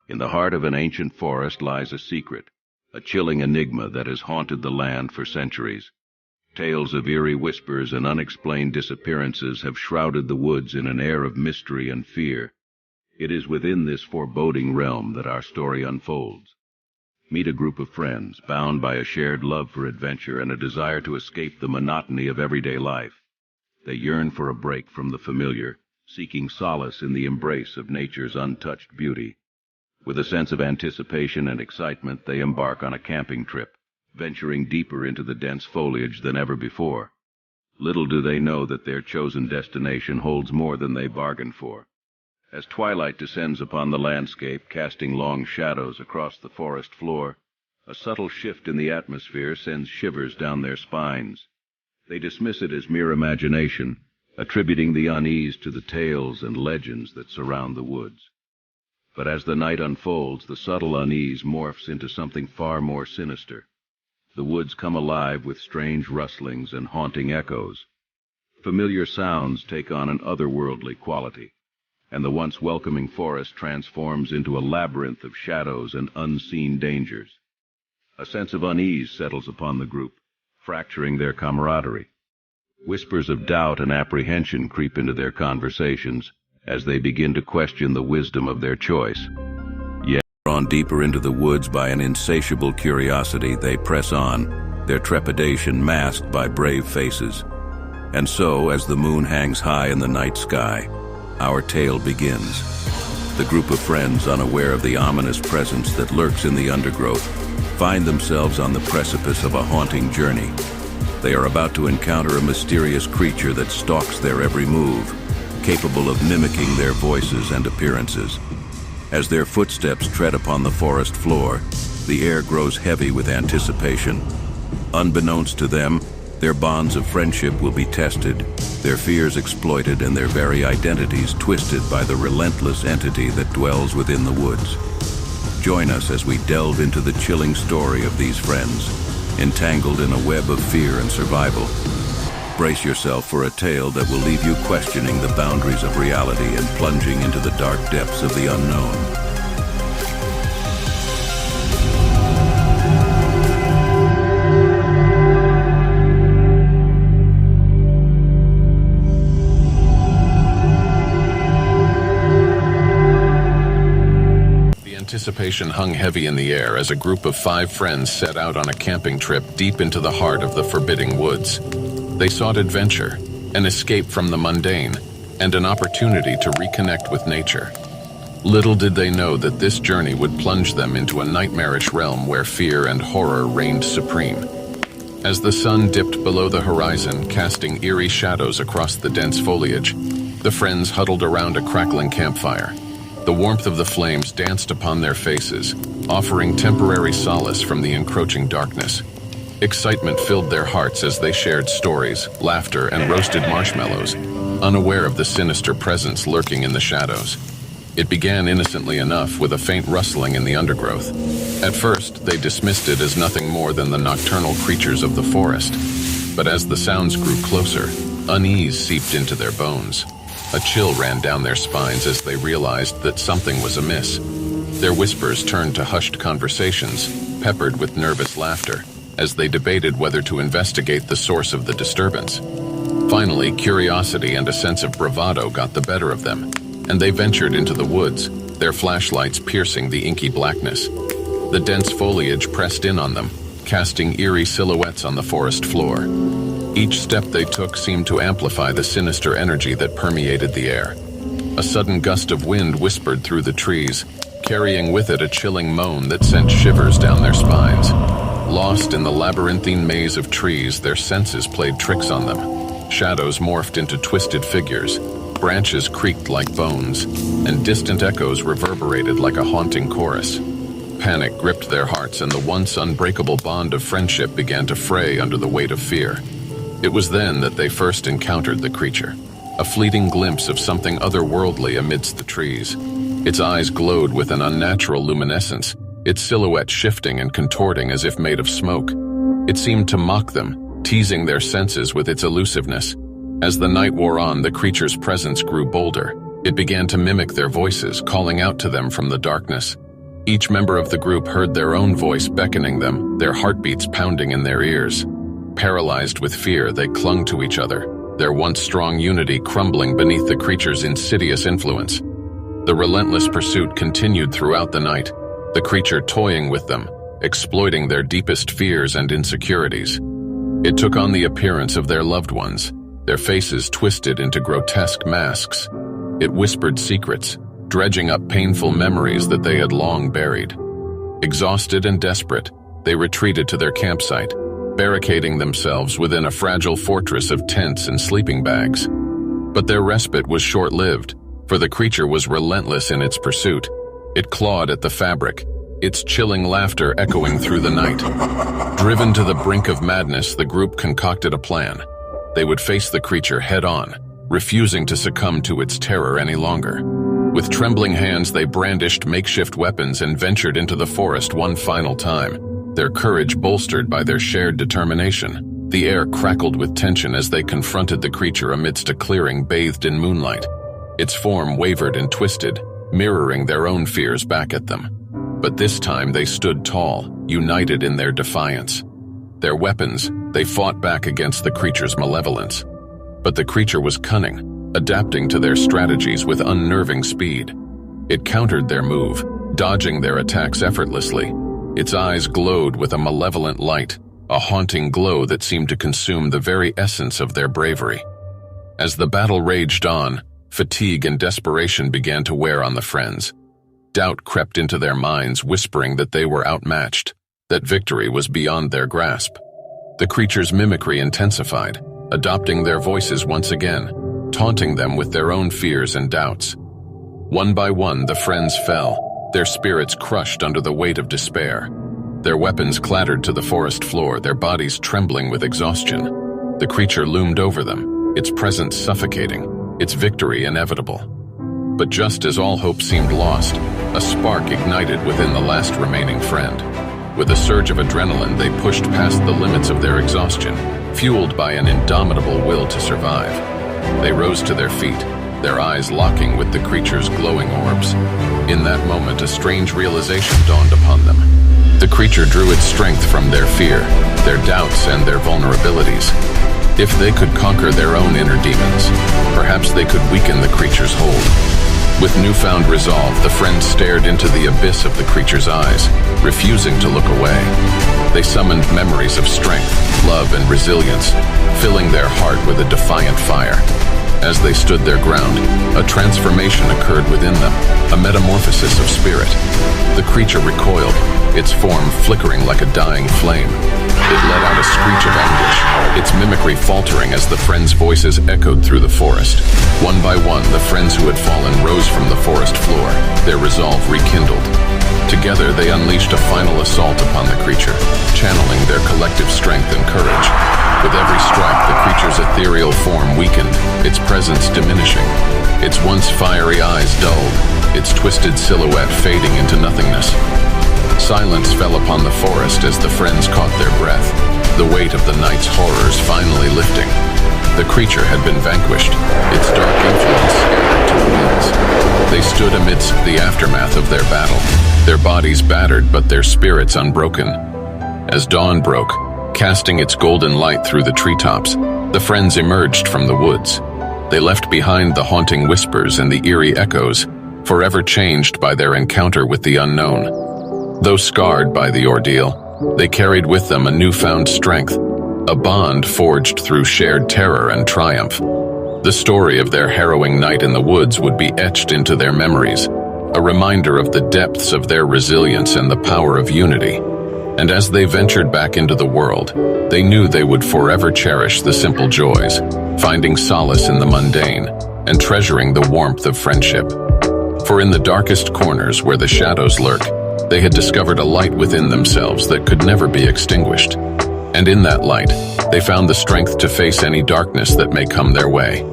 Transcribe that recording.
In the heart of an ancient forest lies a secret, a chilling enigma that has haunted the land for centuries. Tales of eerie whispers and unexplained disappearances have shrouded the woods in an air of mystery and fear. It is within this foreboding realm that our story unfolds. Meet a group of friends, bound by a shared love for adventure and a desire to escape the monotony of everyday life. They yearn for a break from the familiar, seeking solace in the embrace of nature's untouched beauty. With a sense of anticipation and excitement, they embark on a camping trip, venturing deeper into the dense foliage than ever before. Little do they know that their chosen destination holds more than they bargained for. As twilight descends upon the landscape, casting long shadows across the forest floor, a subtle shift in the atmosphere sends shivers down their spines. They dismiss it as mere imagination, attributing the unease to the tales and legends that surround the woods. But as the night unfolds, the subtle unease morphs into something far more sinister. The woods come alive with strange rustlings and haunting echoes. Familiar sounds take on an otherworldly quality, and the once welcoming forest transforms into a labyrinth of shadows and unseen dangers. A sense of unease settles upon the group, fracturing their camaraderie. Whispers of doubt and apprehension creep into their conversations as they begin to question the wisdom of their choice. Yet, drawn deeper into the woods by an insatiable curiosity, they press on, their trepidation masked by brave faces. And so, as the moon hangs high in the night sky, our tale begins. The group of friends, unaware of the ominous presence that lurks in the undergrowth, find themselves on the precipice of a haunting journey. They are about to encounter a mysterious creature that stalks their every move, capable of mimicking their voices and appearances. As their footsteps tread upon the forest floor, the air grows heavy with anticipation. Unbeknownst to them, their bonds of friendship will be tested, their fears exploited, and their very identities twisted by the relentless entity that dwells within the woods. Join us as we delve into the chilling story of these friends, entangled in a web of fear and survival. Brace yourself for a tale that will leave you questioning the boundaries of reality and plunging into the dark depths of the unknown. Anticipation hung heavy in the air as a group of 5 friends set out on a camping trip deep into the heart of the forbidding woods. They sought adventure, an escape from the mundane, and an opportunity to reconnect with nature. Little did they know that this journey would plunge them into a nightmarish realm where fear and horror reigned supreme. As the sun dipped below the horizon, casting eerie shadows across the dense foliage, the friends huddled around a crackling campfire. The warmth of the flames danced upon their faces, offering temporary solace from the encroaching darkness. Excitement filled their hearts as they shared stories, laughter, and roasted marshmallows, unaware of the sinister presence lurking in the shadows. It began innocently enough with a faint rustling in the undergrowth. At first, they dismissed it as nothing more than the nocturnal creatures of the forest. But as the sounds grew closer, unease seeped into their bones. A chill ran down their spines as they realized that something was amiss. Their whispers turned to hushed conversations, peppered with nervous laughter, as they debated whether to investigate the source of the disturbance. Finally, curiosity and a sense of bravado got the better of them, and they ventured into the woods, their flashlights piercing the inky blackness. The dense foliage pressed in on them, casting eerie silhouettes on the forest floor. Each step they took seemed to amplify the sinister energy that permeated the air. A sudden gust of wind whispered through the trees, carrying with it a chilling moan that sent shivers down their spines. Lost in the labyrinthine maze of trees, their senses played tricks on them. Shadows morphed into twisted figures, branches creaked like bones, and distant echoes reverberated like a haunting chorus. Panic gripped their hearts, and the once unbreakable bond of friendship began to fray under the weight of fear. It was then that they first encountered the creature, a fleeting glimpse of something otherworldly amidst the trees. Its eyes glowed with an unnatural luminescence, its silhouette shifting and contorting as if made of smoke. It seemed to mock them, teasing their senses with its elusiveness. As the night wore on, the creature's presence grew bolder. It began to mimic their voices, calling out to them from the darkness. Each member of the group heard their own voice beckoning them, their heartbeats pounding in their ears. Paralyzed with fear, they clung to each other, their once strong unity crumbling beneath the creature's insidious influence. The relentless pursuit continued throughout the night, the creature toying with them, exploiting their deepest fears and insecurities. It took on the appearance of their loved ones, their faces twisted into grotesque masks. It whispered secrets, dredging up painful memories that they had long buried. Exhausted and desperate, they retreated to their campsite, barricading themselves within a fragile fortress of tents and sleeping bags. But their respite was short-lived, for the creature was relentless in its pursuit. It clawed at the fabric, its chilling laughter echoing through the night. Driven to the brink of madness, the group concocted a plan. They would face the creature head-on, refusing to succumb to its terror any longer. With trembling hands, they brandished makeshift weapons and ventured into the forest one final time, their courage bolstered by their shared determination. The air crackled with tension as they confronted the creature amidst a clearing bathed in moonlight. Its form wavered and twisted, mirroring their own fears back at them. But this time they stood tall, united in their defiance. Their weapons, they fought back against the creature's malevolence. But the creature was cunning, adapting to their strategies with unnerving speed. It countered their move, dodging their attacks effortlessly. Its eyes glowed with a malevolent light, a haunting glow that seemed to consume the very essence of their bravery. As the battle raged on, fatigue and desperation began to wear on the friends. Doubt crept into their minds, whispering that they were outmatched, that victory was beyond their grasp. The creature's mimicry intensified, adopting their voices once again, taunting them with their own fears and doubts. One by one, the friends fell, their spirits crushed under the weight of despair. Their weapons clattered to the forest floor, their bodies trembling with exhaustion. The creature loomed over them, its presence suffocating, its victory inevitable. But just as all hope seemed lost, a spark ignited within the last remaining friend. With a surge of adrenaline, they pushed past the limits of their exhaustion, fueled by an indomitable will to survive. They rose to their feet, their eyes locking with the creature's glowing orbs. In that moment, a strange realization dawned upon them. The creature drew its strength from their fear, their doubts, and their vulnerabilities. If they could conquer their own inner demons, perhaps they could weaken the creature's hold. With newfound resolve, the friends stared into the abyss of the creature's eyes, refusing to look away. They summoned memories of strength, love, and resilience, filling their heart with a defiant fire. As they stood their ground, a transformation occurred within them, a metamorphosis of spirit. The creature recoiled, its form flickering like a dying flame. It let out a screech of anguish, its mimicry faltering as the friends' voices echoed through the forest. One by one, the friends who had fallen rose from the forest floor, their resolve rekindled. Together, they unleashed a final assault upon the creature, channeling their collective strength and courage. With every strike, the creature's ethereal form weakened, its presence diminishing. Its once fiery eyes dulled, its twisted silhouette fading into nothingness. Silence fell upon the forest as the friends caught their breath, the weight of the night's horrors finally lifting. The creature had been vanquished, its dark influence scattered to the winds. They stood amidst the aftermath of their battle, their bodies battered but their spirits unbroken. As dawn broke, casting its golden light through the treetops, the friends emerged from the woods. They left behind the haunting whispers and the eerie echoes, forever changed by their encounter with the unknown. Though scarred by the ordeal, they carried with them a newfound strength, a bond forged through shared terror and triumph. The story of their harrowing night in the woods would be etched into their memories, a reminder of the depths of their resilience and the power of unity. And as they ventured back into the world, they knew they would forever cherish the simple joys, finding solace in the mundane and treasuring the warmth of friendship. For in the darkest corners where the shadows lurk, they had discovered a light within themselves that could never be extinguished. And in that light, they found the strength to face any darkness that may come their way.